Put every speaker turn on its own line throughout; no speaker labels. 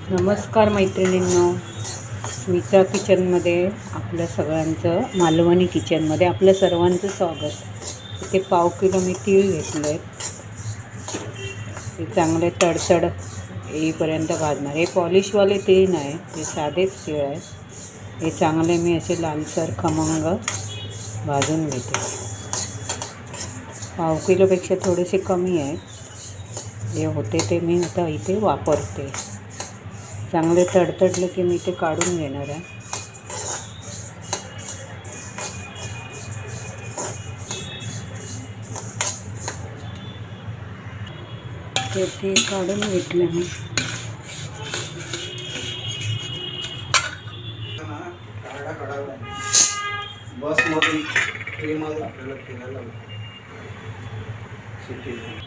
नमस्कार मैत्रिणींनो, स्मिता किचनमध्ये आपल्या सगळ्यांचं, मालवणी किचनमध्ये आपलं सर्वांचं स्वागत. इथे 1/2 किलो मी तीळ घेतले आहेत. ते चांगले तडतड येईपर्यंत भाजणार. हे पॉलिशवाले तीळ नाही, हे साधेच तीळ आहे. हे चांगले मी असे लालसर खमंग भाजून घेते. 1/2 किलोपेक्षा थोडेसे कमी आहे. जे होते ते मी आता इथे वापरते. चांगले तडतडले की मी ते काढून घेणार आहे. ते काढून घेतले मी.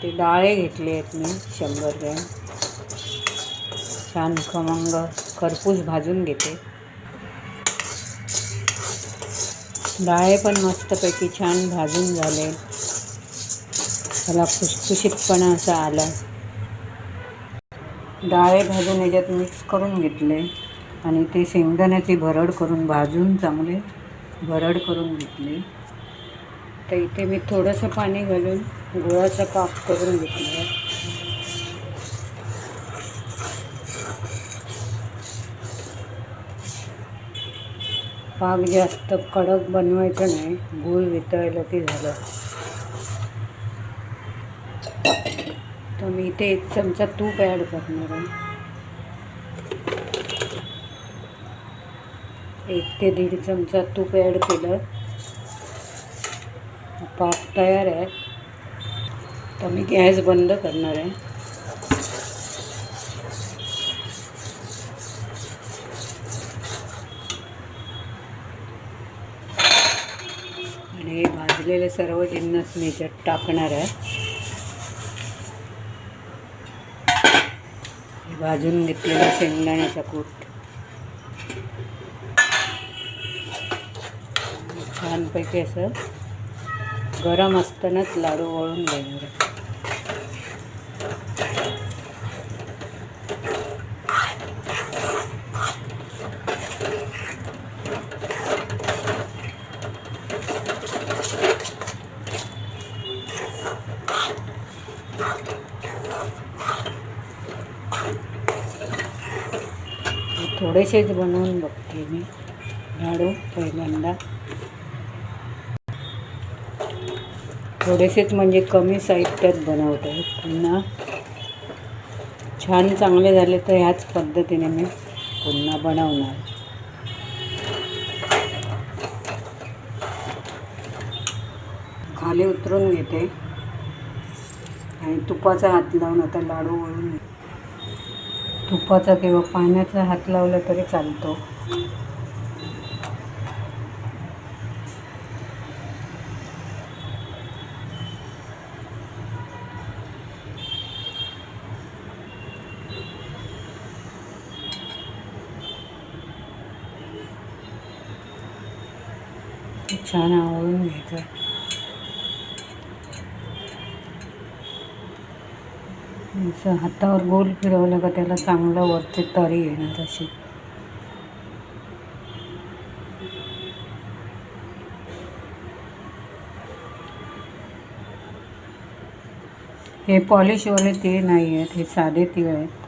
ते डाळे घेतले आहेत मी 100 ग्रॅम. छान खमंग खरपूस भाजून घेते. डाळे पण मस्तपैकी छान भाजून झाले. त्याला खुसखुशीतपणा असा आला. डाळे भाजून याच्यात मिक्स करून घेतले आणि ते शेंगदाण्याची भरड करून भाजून चांगले भरड करून घेतली. तर इथे मी थोडंसं पाणी घालून गुळाचा पाक करून घेतला. पाक जास्त कडक बनवायचं नाही, गूळ वितळलं की झालं. तर मी इथे 1 चमचा तूप ॲड करणार आहे. 1 ते 1.5 चमचा तूप ॲड केलं. पाक तयार आहे. तर मी गॅस बंद करणार आहे. आणि हे भाजलेले सर्व जिन्नस मी याच्यात टाकणार आहे. भाजून घेतलेला शेंगदाण्याचा कूट छानपैकी असं गरम असतानाच लाडू वळून घेणार आहे. थोडेसेच बनवून बघते मी लाडू पहिल्यांदा. थोडेसेच म्हणजे कमी साहित्यात बनवते. पुन्हा छान चांगले झाले तर ह्याच पद्धतीने मी पुन्हा बनवणार. खाली उतरून घेते आणि तुपाचा हात लावून आता लाडू वळून घेते. तुपाचा किंवा पाण्याचा हात लावला तरी चालतो. छान आवळून घ्यायचं. असं हातावर गोल फिरवलं का त्याला चांगलं वरची तरी येणार अशी. हे पॉलिशवाले तीळ नाही आहेत, हे साधे तीळ आहेत.